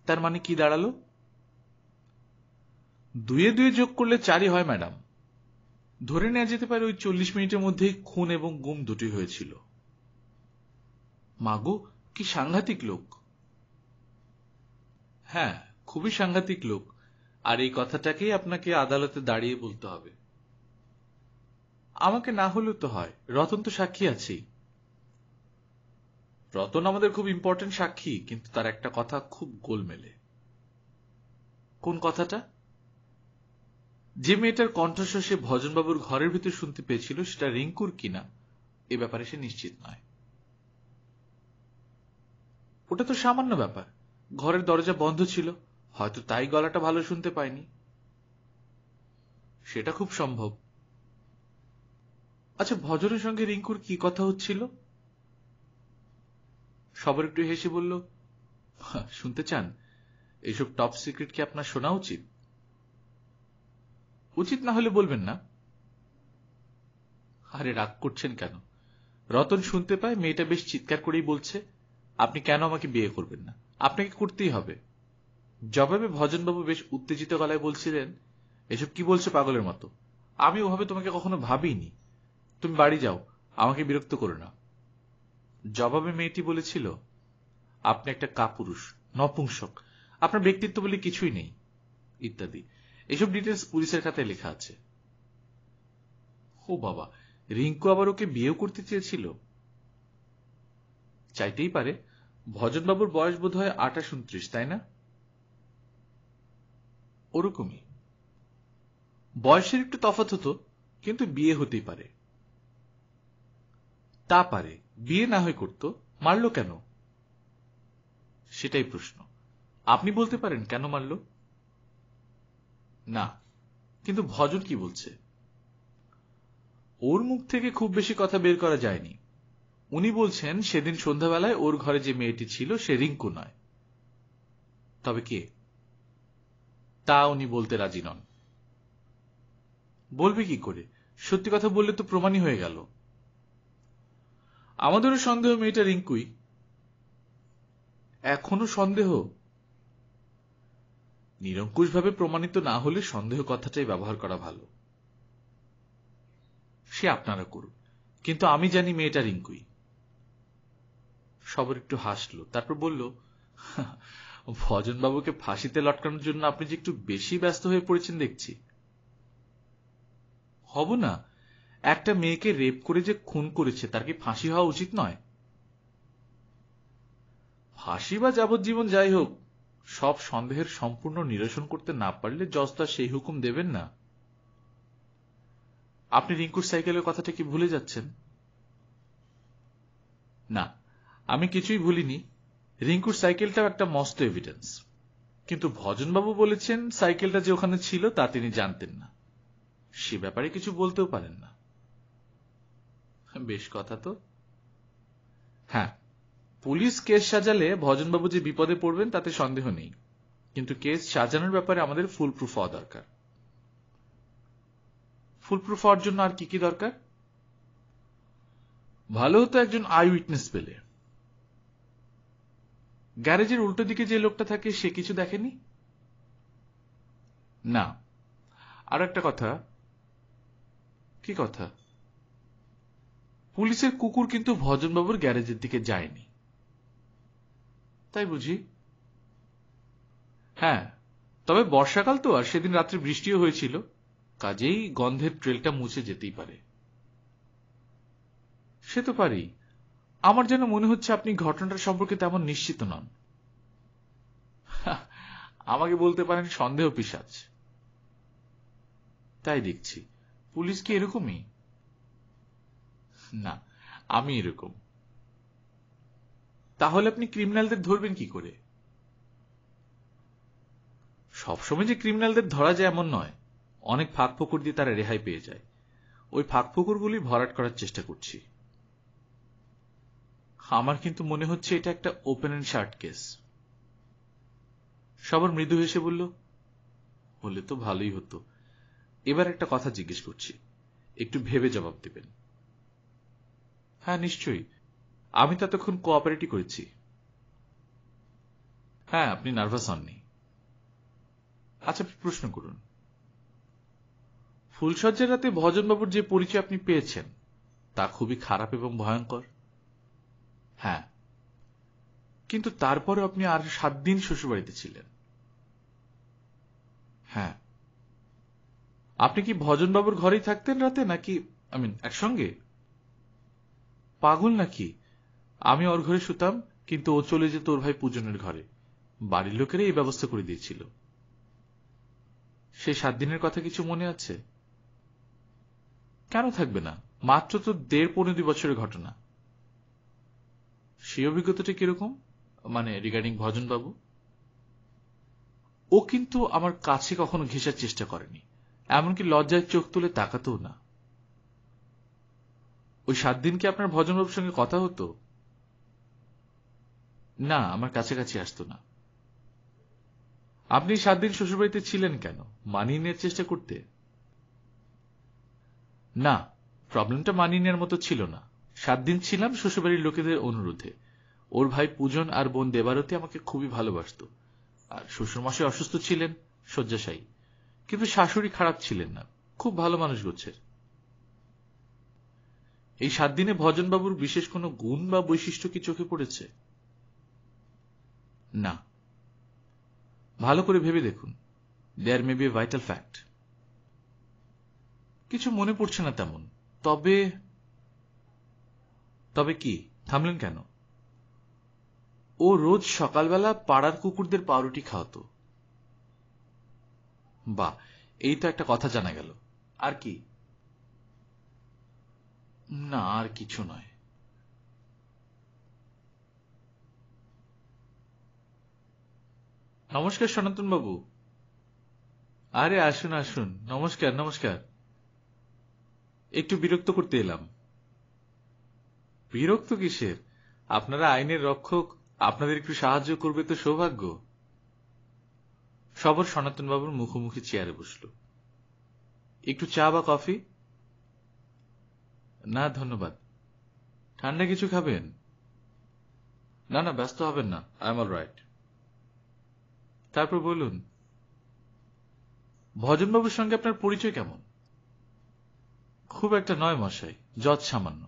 তার মানে কি দাঁড়ালো? 2 এ 2 যোগ করলে 4ই হয় ম্যাডাম। ধরে নেওয়া যেতে পারে ওই 40 মিনিটের মধ্যেই খুন এবং গুম দুটি হয়েছিল। মাগো, কি সাংঘাতিক লোক! হ্যাঁ, খুবই সাংঘাতিক লোক, আর এই কথাটাকেই আপনাকে আদালতে দাঁড়িয়ে বলতে হবে। আমাকে না হলেও তো হয়, রতন তো সাক্ষী আছেই। রতন আমাদের খুব ইম্পর্টেন্ট সাক্ষী, কিন্তু তার একটা কথা খুব গোলমেলে। কোন কথাটা? যে মেয়েটার কণ্ঠস্বর সে ভজনবাবুর ঘরের ভিতর শুনতে পেয়েছিল সেটা রিঙ্কুর কিনা এ ব্যাপারে সে নিশ্চিত নয়। ওটা তো সামান্য ব্যাপার, ঘরের দরজা বন্ধ ছিল, হয়তো তাই গলাটা ভালো শুনতে পায়নি। সেটা খুব সম্ভব। আচ্ছা, ভজনের সঙ্গে রিঙ্কুর কি কথা হচ্ছিল? সবার একটু হেসে বলল, শুনতে চান? এইসব টপ সিক্রেট কি আপনার শোনা উচিত? উচিত না হলে বলবেন না। আরে রাগ করছেন কেন? রতন শুনতে পায় মেয়েটা বেশ চিৎকার করেই বলছে, আপনি কেন আমাকে বিয়ে করবেন না? আপনাকে করতেই হবে। জবাবে ভজনবাবু বেশ উত্তেজিত গলায় বলছিলেন, এসব কি বলছো পাগলের মতো? আমি ওভাবে তোমাকে কখনো ভাবিনি। তুমি বাড়ি যাও, আমাকে বিরক্ত করো না। জবাবে মেয়েটি বলেছিল, আপনি একটা কাপুরুষ, নপুংসক, আপনার ব্যক্তিত্ব বলে কিছুই নেই, ইত্যাদি। এসব ডিটেলস পুলিশের খাতায় লেখা আছে। ও বাবা, রিঙ্কু আবার ওকে বিয়েও করতে চেয়েছিল? চাইতেই পারে। ভজনবাবুর বয়স বোধ হয় 28-29, তাই না? ওরকমই। বয়সের একটু তফাৎ হতো, কিন্তু বিয়ে হতেই পারে। তা পারে, বিয়ে না হয় করত, মারল কেন? সেটাই প্রশ্ন। আপনি বলতে পারেন কেন মারল? না, কিন্তু ভজন কি বলছে? ওর মুখ থেকে খুব বেশি কথা বের করা যায়নি। উনি বলছেন সেদিন সন্ধ্যাবেলায় ওর ঘরে যে মেয়েটি ছিল সে রিঙ্কু নয়। তবে কে? তা উনি বলতে রাজি নন। বলবে কি করে? সত্যি কথা বললে তো প্রমাণই হয়ে গেল। আমাদেরও সন্দেহ মেয়েটা রিঙ্কুই। এখনো সন্দেহ? নিরঙ্কুশভাবে প্রমাণিত না হলে সন্দেহ কথাটাই ব্যবহার করা ভালো। সে আপনারা করুন, কিন্তু আমি জানি মেয়েটা রিঙ্কুই। সবার একটু হাসলো, তারপর বলল, ভজনবাবুকে ফাঁসিতে লটকানোর জন্য আপনি যে একটু বেশি ব্যস্ত হয়ে পড়েছেন দেখছি। হব না? একটা মেয়েকে রেপ করে যে খুন করেছে তার কি ফাঁসি হওয়া উচিত নয়? ফাঁসি বা যাবজ্জীবন যাই হোক, সব সন্দেহের সম্পূর্ণ নিরসন করতে না পারলে জজ তো সেই হুকুম দেবেন না। আপনি রিঙ্কুর সাইকেলের কথাটা কি ভুলে যাচ্ছেন? না, আমি কিছুই ভুলিনি। রিঙ্কুর সাইকেলটাও একটা মস্ত এভিডেন্স। কিন্তু ভজনবাবু বলেছেন সাইকেলটা যে ওখানে ছিল তা তিনি জানতেন না। সে ব্যাপারে কিছু বলতেও পারেন না। বেশ কথা তো। হ্যাঁ, পুলিশ কেস সাজালে ভজনবাবু যে বিপদে পড়বেন তাতে সন্দেহ নেই, কিন্তু কেস সাজানোর ব্যাপারে আমাদের ফুল প্রুফ হওয়া দরকার। ফুল প্রুফ হওয়ার জন্য আর কি কি দরকার? ভালো হতো একজন আই উইটনেস পেলে। গ্যারেজের উল্টো দিকে যে লোকটা থাকে সে কিছু দেখেনি? না। আর একটা কথা। কি কথা? পুলিশের কুকুর কিন্তু ভজনবাবুর গ্যারেজের দিকে যায়নি। তাই বুঝি? হ্যাঁ, তবে বর্ষাকাল তো, আর সেদিন রাত্রে বৃষ্টিও হয়েছিল। কাজেই গন্ধের ট্রেলটা মুছে যেতেই পারে। সে তো পারি। আমার যেন মনে হচ্ছে আপনি ঘটনাটা সম্পর্কে তেমন নিশ্চিত নন। আমাকে বলতে পারেন সন্দেহ পিশাচ। তাই দেখছি। পুলিশ কি এরকমই? না, আমি এরকম। তাহলে আপনি ক্রিমিনালদের ধরবেন কি করে? সবসময় যে ক্রিমিনালদের ধরা যায় এমন নয়, অনেক ফাঁক ফোকর দিয়ে তারা রেহাই পেয়ে যায়। ওই ফাঁক ফোকরগুলি ভরাট করার চেষ্টা করছি। আমার কিন্তু মনে হচ্ছে এটা একটা ওপেন এন্ড শার্ট কেস। সবার মৃদু হেসে বলল, হলে তো ভালোই হতো। এবার একটা কথা জিজ্ঞেস করছি, একটু ভেবে জবাব দেবেন। হ্যাঁ, নিশ্চয়ই। আমি তো এতক্ষণ কোঅপারেটই করেছি। হ্যাঁ, আপনি নার্ভাস হননি। আচ্ছা, প্রশ্ন করুন। ফুলশয্যার রাতে ভজনবাবুর যে পরিচয় আপনি পেয়েছেন তা খুবই খারাপ এবং ভয়ঙ্কর। হ্যাঁ, কিন্তু তারপরে আপনি আর 7 দিন শ্বশুরবাড়িতে ছিলেন। হ্যাঁ। আপনি কি ভজনবাবুর ঘরেই থাকতেন রাতে, নাকি একসঙ্গে? পাগল নাকি? আমি ওর ঘরে শুতাম, কিন্তু ও চলে যেত ওর ভাই পূজনের ঘরে। বাড়ির লোকেরা এই ব্যবস্থা করে দিয়েছিল। সেই 7 দিনের কথা কিছু মনে আছে? কেন থাকবে না? মাত্র তো 1.5-2 বছরের ঘটনা। সেই অভিজ্ঞতাটা কিরকম? রিগার্ডিং ভজনবাবু? ও কিন্তু আমার কাছে কখনো ঘেঁষার চেষ্টা করেনি, এমনকি লজ্জায় চোখ তুলে তাকাতেও না। ওই 7 দিন কি আপনার ভজনবাবুর সঙ্গে কথা হতো? না, আমার কাছাকাছি আসতো না। আপনি 7 দিন শ্বশুরবাড়িতে ছিলেন কেন? মানিয়ে নেওয়ার চেষ্টা করতে? না, প্রবলেমটা মানিয়ে নেওয়ার মতো ছিল না। 7 দিন ছিলাম শ্বশুরবাড়ির লোকেদের অনুরোধে। ওর ভাই পূজন আর বোন দেবারতী আমাকে খুবই ভালোবাসত। আর শ্বশুরমশাই অসুস্থ ছিলেন, শয্যাশায়ী। কিন্তু শাশুড়ি খারাপ ছিলেন না, খুব ভালো মানুষ গোছের। এই 7 দিনে ভজনবাবুর বিশেষ কোনো গুণ বা বৈশিষ্ট্য কি চোখে পড়েছে? না। ভালো করে ভেবে দেখুন। There may be a vital fact. কিছু মনে পড়ছে না তেমন। তবে তবে কি? থামলেন কেন? ও রোজ সকালবেলা পাড়ার কুকুরদের পাউরুটি খাওয়াতো। বাহ, এই তো একটা কথা জানা গেল। আর কি? না, আর কিছু নয়। নমস্কার সনাতন বাবু। আরে আসুন আসুন, নমস্কার নমস্কার। একটু বিরক্ত করতে এলাম। বিরক্ত কিসের? আপনারা আইনের রক্ষক, আপনাদের একটু সাহায্য করবে তো সৌভাগ্য। সবর সনাতন বাবুর মুখোমুখি চেয়ারে বসল। একটু চা বা কফি? না ধন্যবাদ। ঠান্ডা কিছু খাবেন? না না, ব্যস্ত হবেন না, আই এম অল রাইট। তারপর বলুন, ভজনবাবুর সঙ্গে আপনার পরিচয় কেমন? খুব একটা নয় মশাই, যৎ সামান্য।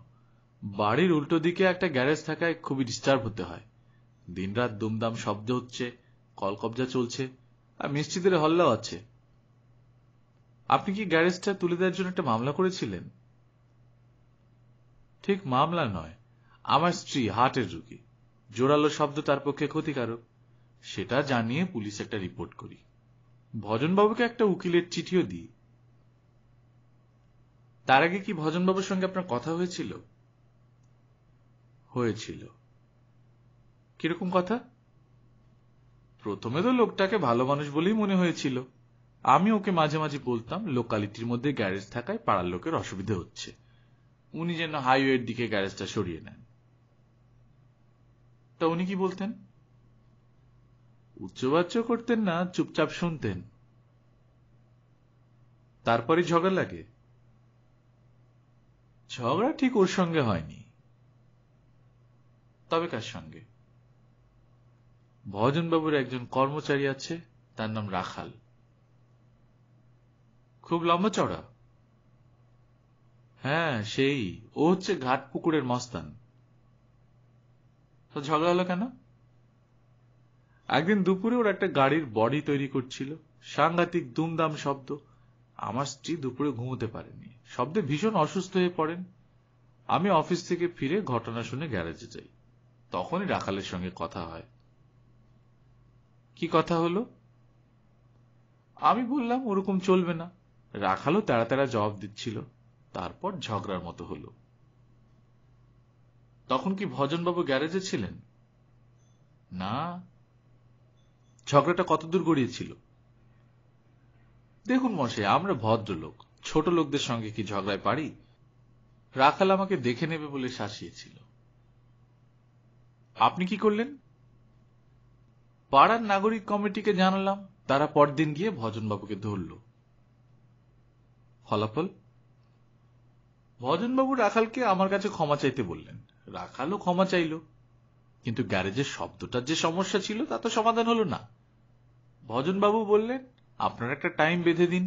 বাড়ির উল্টো দিকে একটা গ্যারেজ থাকায় খুবই ডিস্টার্ব হতে হয়। দিনরাত দুমদাম শব্দ হচ্ছে, কলকব্জা চলছে, আর মিস্ত্রিদের হল্লাও আছে। আপনি কি গ্যারেজটা তুলে দেওয়ার জন্য একটা মামলা করেছিলেন? ঠিক মামলা নয়, আমার স্ত্রী হার্টের রোগী, জোরালো শব্দ তার পক্ষে ক্ষতিকারক, সেটা জানিয়ে পুলিশ একটা রিপোর্ট করি। ভজনবাবুকে একটা উকিলের চিঠিও দিই। তার আগে কি ভজনবাবুর সঙ্গে আপনার কথা হয়েছিল? হয়েছিল। কিরকম কথা? প্রথমে তো লোকটাকে ভালো মানুষ বলেই মনে হয়েছিল। আমি ওকে মাঝে মাঝে বলতাম লোকালিটির মধ্যে গ্যারেজ থাকায় পাড়ার লোকের অসুবিধে হচ্ছে, উনি যেন হাইওয়ের দিকে গ্যারেজটা সরিয়ে নেন। তা উনি কি বলতেন? উচ্চবাচ্য করতেন না, চুপচাপ শুনতেন। তারপরে ঝগড়া লাগে? ঝগড়া ঠিক ওর সঙ্গে হয়নি। তবে কার সঙ্গে? ভজনবাবুর একজন কর্মচারী আছে, তার নাম রাখাল। খুব লম্বা চড়া? হ্যাঁ, সেই। ও হচ্ছে ঘাট পুকুরের মস্তান। তো ঝগড়া হলো কেন? একদিন দুপুরে ওর একটা গাড়ির বডি তৈরি করছিল, সাংঘাতিক দুমদাম শব্দ, আমার স্ত্রী দুপুরে ঘুমোতে পারেনি, শব্দে ভীষণ অসুস্থ হয়ে পড়েন। আমি অফিস থেকে ফিরে ঘটনা শুনে গ্যারেজে যাই। তখনই রাখালের সঙ্গে কথা হয়। কি কথা হলো? আমি বললাম ওরকম চলবে না। রাখালও তেড়া তেড়া জবাব দিচ্ছিল। তারপর ঝগড়ার মতো হলো। তখন কি ভজনবাবু গ্যারেজে ছিলেন? না। ঝগড়াটা কতদূর গড়িয়েছিল? দেখুন মশাই, আমরা ভদ্রলোক, ছোট লোকদের সঙ্গে কি ঝগড়ায় পারি? রাখাল আমাকে দেখে নেবে বলে শাসিয়েছিল। আপনি কি করলেন? পাড়ার নাগরিক কমিটিকে জানালাম। তারা পরদিন গিয়ে ভজনবাবুকে ধরল। ফলাফল? ভজনবাবু রাখালকে আমার কাছে ক্ষমা চাইতে বললেন। রাখালও ক্ষমা চাইল। কিন্তু গ্যারেজের শব্দটার যে সমস্যা ছিল তা তো সমাধান হলো না। ভজনবাবু বললেন, আপনার একটা টাইম বেঁধে দিন,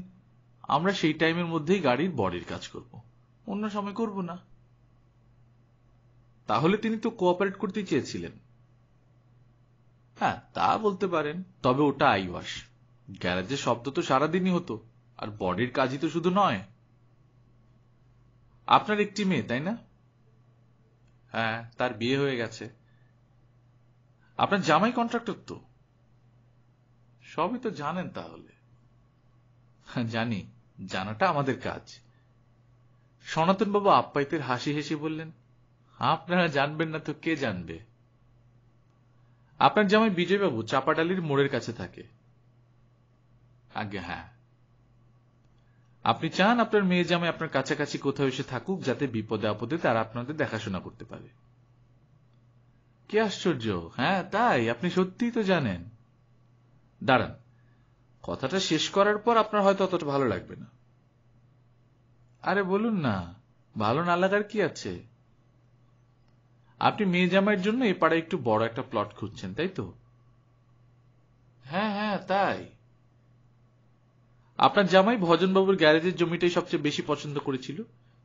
আমরা সেই টাইমের মধ্যেই গাড়ির বডির কাজ করব, অন্য সময় করব না। তাহলে তিনি তো কোঅপারেট করতে চেয়েছিলেন। হ্যাঁ, তা বলতে পারেন, তবে ওটা আইওয়াস। গ্যারেজের শব্দ তো সারাদিনই হতো, আর বডির কাজই তো শুধু নয়। আপনার একটি মেয়ে, তাই না? হ্যাঁ, তার বিয়ে হয়ে গেছে। আপনার জামাই কন্ট্রাক্টর তো? সবই তো জানেন তাহলে। জানি, জানাটা আমাদের কাজ। সনাতনবাবু আপ্যায়িতের হাসি হেসে বললেন, আপনারা জানবেন না তো কে জানবে? আপনার জামাই বিজয়বাবু চাপাডালির মোড়ের কাছে থাকে। আজ্ঞে হ্যাঁ। আপনি চান আপনার মেয়ে জামাই আপনার কাছাকাছি কোথাও এসে থাকুক, যাতে বিপদে আপদে তারা আপনাদের দেখাশোনা করতে পারে। কি আশ্চর্য! হ্যাঁ তাই, আপনি সত্যিই তো জানেন। দাঁড়ান, কথাটা শেষ করার পর আপনার হয়তো অতটা ভালো লাগবে না। আরে বলুন না, ভালো না লাগার কি আছে? আপনি মেয়ে জামাইয়ের জন্য এ পাড়ায় একটু বড় একটা প্লট খুঁজছেন, তাই তো? হ্যাঁ হ্যাঁ তাই। আপনার জামাই ভজনবাবুর গ্যারেজের জমিটাই সবচেয়ে বেশি পছন্দ করেছিল,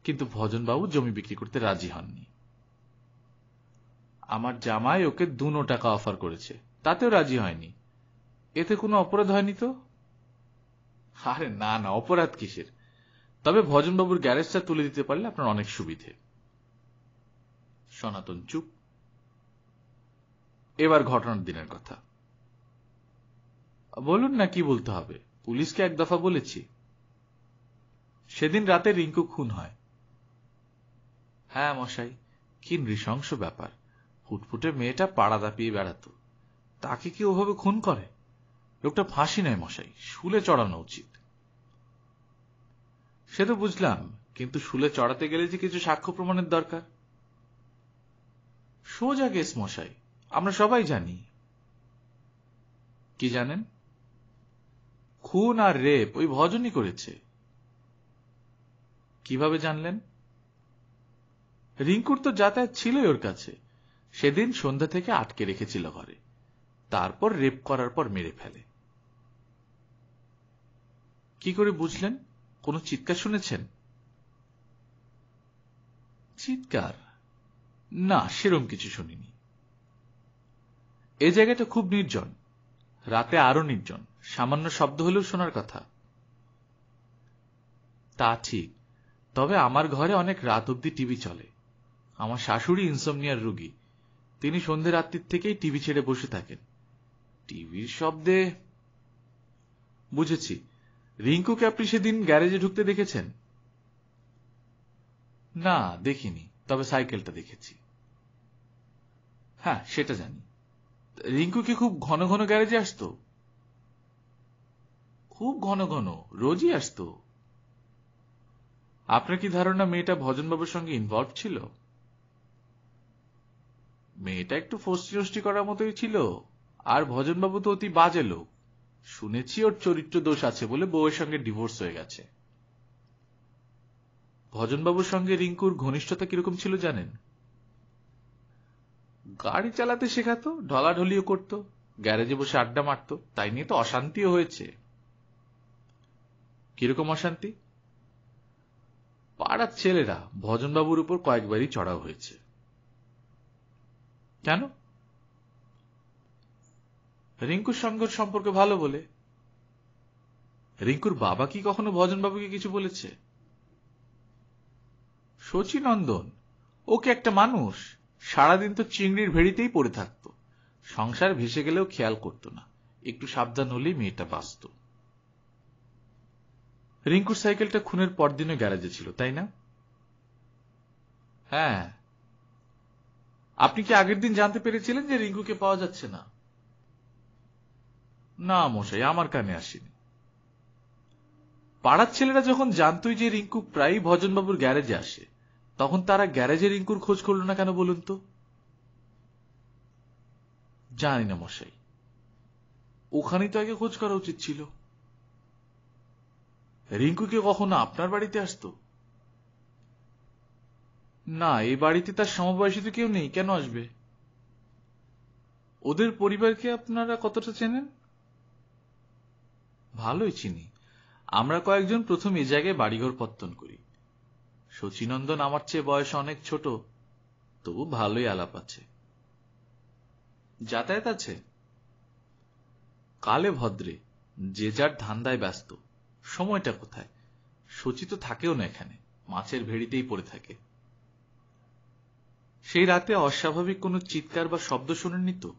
কিন্তু ভজনবাবু জমি বিক্রি করতে রাজি হননি। আমার জামাই ওকে 2 টাকা অফার করেছে, তাতেও রাজি হয়নি। এতে কোনো অপরাধ হয়নি তো? আরে না না, অপরাধ কিসের? তবে ভজনবাবুর গ্যারেজটা তুলে দিতে পারলে আপনার অনেক সুবিধে। সনাতন চুপ। এবার ঘটনার দিনের কথা বলুন না। কি বলতে হবে? পুলিশকে এক দফা বলেছি। সেদিন রাতে রিঙ্কু খুন হয়। হ্যাঁ মশাই, কি নৃশংস ব্যাপার। ফুটফুটে মেয়েটা পাড়া দাপিয়ে বেড়াতো, তাকে কি ওভাবে খুন করে? লোকটা ফাঁসি নেয় মশাই, শুলে চড়ানো উচিত। সে তো বুঝলাম, কিন্তু শুলে চড়াতে গেলে যে কিছু সাক্ষ্য প্রমাণের দরকার। সোজা কেস মশাই, আমরা সবাই জানি। কি জানেন? খুন আর রেপ ওই ভজনই করেছে। কিভাবে জানলেন? রিঙ্কুর তো যাতায়াত ছিলই ওর কাছে। সেদিন সন্ধ্যা থেকে আটকে রেখেছিল ঘরে, তারপর রেপ করার পর মেরে ফেলে। কি করে বুঝলেন? কোনো চিৎকার শুনেছেন? চিৎকার? না, সেরম কিছু শুনিনি। এই জায়গাটা খুব নির্জন, রাতে আরো নির্জন, সামান্য শব্দ হলেও শোনার কথা। তা ঠিক, তবে আমার ঘরে অনেক রাত অব্দি টিভি চলে। আমার শাশুড়ি ইনসমনিয়ার রোগী, তিনি সন্ধে রাত্রির থেকেই টিভি ছেড়ে বসে থাকেন। টিভির শব্দে বুঝেছি। রিঙ্কুকে আপনি সেদিন গ্যারেজে ঢুকতে দেখেছেন? না দেখিনি, তবে সাইকেলটা দেখেছি। হ্যাঁ সেটা জানি। রিঙ্কু কি খুব ঘন ঘন গ্যারেজে আসতো? খুব ঘন ঘন, রোজই আসতো। আপনার কি ধারণা মেয়েটা ভজনবাবুর সঙ্গে ইনভলভ ছিল? মেয়েটা একটু ফষ্টি করার মতোই ছিল, আর ভজনবাবু তো অতি বাজে লোক। শুনেছি ওর চরিত্র দোষ আছে বলে বউয়ের সঙ্গে ডিভোর্স হয়ে গেছে। ভজনবাবুর সঙ্গে রিঙ্কুর ঘনিষ্ঠতা কিরকম ছিল জানেন? গাড়ি চালাতে শেখাতো, ঢলাঢলিও করত, গ্যারেজে বসে আড্ডা মারত, তাই নিয়ে তো অশান্তিও হয়েছে। কিরকম অশান্তি? পাড়ার ছেলেরা ভজনবাবুর উপর কয়েকবারই চড়াও হয়েছে। কেন? রিঙ্কুর সঙ্গে সম্পর্ক ভালো বলে। রিঙ্কুর বাবা কি কখনো ভজনবাবুকে কিছু বলেছে? শচীনন্দন, ওকে একটা মানুষ, সারাদিন তো চিংড়ির ভেড়িতেই পড়ে থাকতো, সংসার ভেসে গেলেও খেয়াল করতো না, একটু সাবধান হলেই মেয়েটা বাঁচত। রিঙ্কুর সাইকেলটা খুনের পরদিনও গ্যারেজে ছিল, তাই না? হ্যাঁ। আপনি কি আগের দিন জানতে পেরেছিলেন যে রিঙ্কুকে পাওয়া যাচ্ছে না? না মশাই, আমার কানে আসেনি। পাড়ার ছেলেরা যখন জানতই যে রিঙ্কু প্রায়ই ভজনবাবুর গ্যারেজে আসে, তখন তারা গ্যারেজে রিঙ্কুর খোঁজ করল না কেন বলুন তো? জানি না মশাই, ওখানেই তো আগে খোঁজ করা উচিত ছিল। রিঙ্কু কি কখনো আপনার বাড়িতে আসতো? না, এই বাড়িতে তার সমবয়সী তো কেউ নেই, কেন আসবে? ওদের পরিবারকে আপনারা কতটা চেনেন? ভালোই চিনি। আমরা কয়েকজন প্রথম এই জায়গায় বাড়িঘর পত্তন করি। শচীনন্দন আমার চেয়ে বয়স অনেক ছোট, তবু ভালোই আলাপ আছে। যাতায়াত আছে? কালে ভদ্রে, যে যার ধান্দায় ব্যস্ত। সময়টা কোথায়? শচী তো থাকেও না এখানে, মাছের ভেড়িতেই পড়ে থাকে। সেই রাতে অস্বাভাবিক কোনো চিৎকার বা শব্দ শোনেননি তো?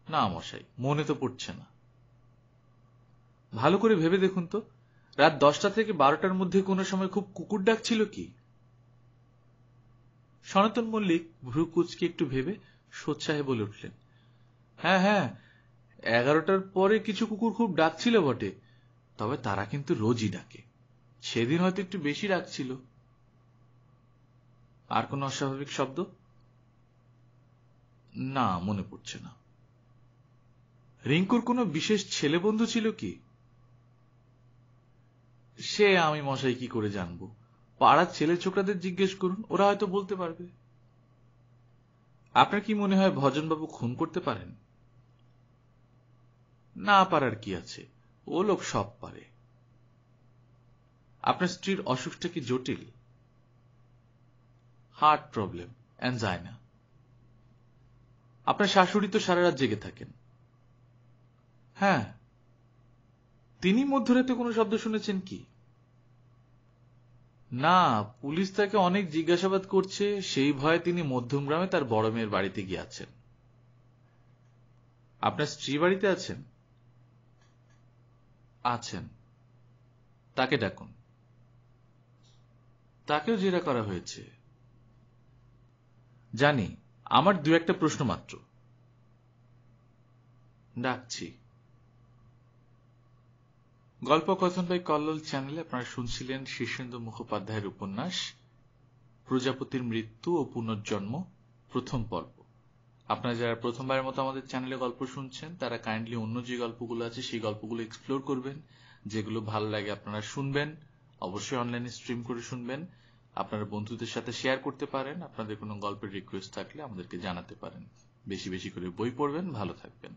না মশাই, মনে তো পড়ছে না। ভালো করে ভেবে দেখুন তো, রাত 10টা থেকে 12টার মধ্যে কোনো সময় খুব কুকুর ডাক ছিল কি? সনাতন মল্লিক ভ্রু কুঁচকে একটু ভেবে সোৎসাহে বলে উঠলেন, হ্যাঁ হ্যাঁ, 11টার পরে কিছু কুকুর খুব ডাকছিল বটে, তবে তারা কিন্তু রোজই ডাকে। সেদিন হয়তো একটু বেশি ডাকছিল। আর কোনো অস্বাভাবিক শব্দ? না, মনে পড়ছে না। রিঙ্কুর কোনো বিশেষ ছেলে বন্ধু ছিল কি? সে আমি মশাই কি করে জানবো? পাড়ার ছেলে ছোকরাদের জিজ্ঞেস করুন, ওরা হয়তো বলতে পারবে। আপনার কি মনে হয় ভজনবাবু খুন করতে পারেন? না পারার কি আছে, ও লোক সব পারে। আপনার স্ত্রীর অসুখটা কি জটিল? Heart problem, angina. আপনার শাশুড়ি তো সারা রাত জেগে থাকেন। হ্যাঁ। তিনি মধ্যরাতে কোনো শব্দ শুনেছেন কি? না, পুলিশ তাকে অনেক জিজ্ঞাসাবাদ করছে, সেই ভয়ে তিনি মধ্যমগ্রামে তার বড় মেয়ের বাড়িতে গিয়েছেন। আপনার স্ত্রী বাড়িতে আছেন? আছেন। তাকে ডাকুন। তাকেও জেরা করা হয়েছে। জানি, আমার দু একটা প্রশ্ন মাত্র। ডাকছি। গল্পকথন বাই কল্লোল চ্যানেলে আপনারা শুনছিলেন শীর্ষেন্দু মুখোপাধ্যায়ের উপন্যাস প্রজাপতির মৃত্যু ও পুনর্জন্ম প্রথম পর্ব। আপনারা যারা প্রথমবারের মতো আমাদের চ্যানেলে গল্প শুনছেন, তারা কাইন্ডলি অন্য যে গল্পগুলো আছে সেই গল্পগুলো এক্সপ্লোর করবেন। যেগুলো ভালো লাগে আপনারা শুনবেন, অবশ্যই অনলাইনে স্ট্রিম করে শুনবেন। আপনারা বন্ধুদের সাথে শেয়ার করতে পারেন। আপনাদের কোনো গল্পের রিকোয়েস্ট থাকলে আমাদেরকে জানাতে পারেন। বেশি বেশি করে বই পড়বেন, ভালো থাকবেন।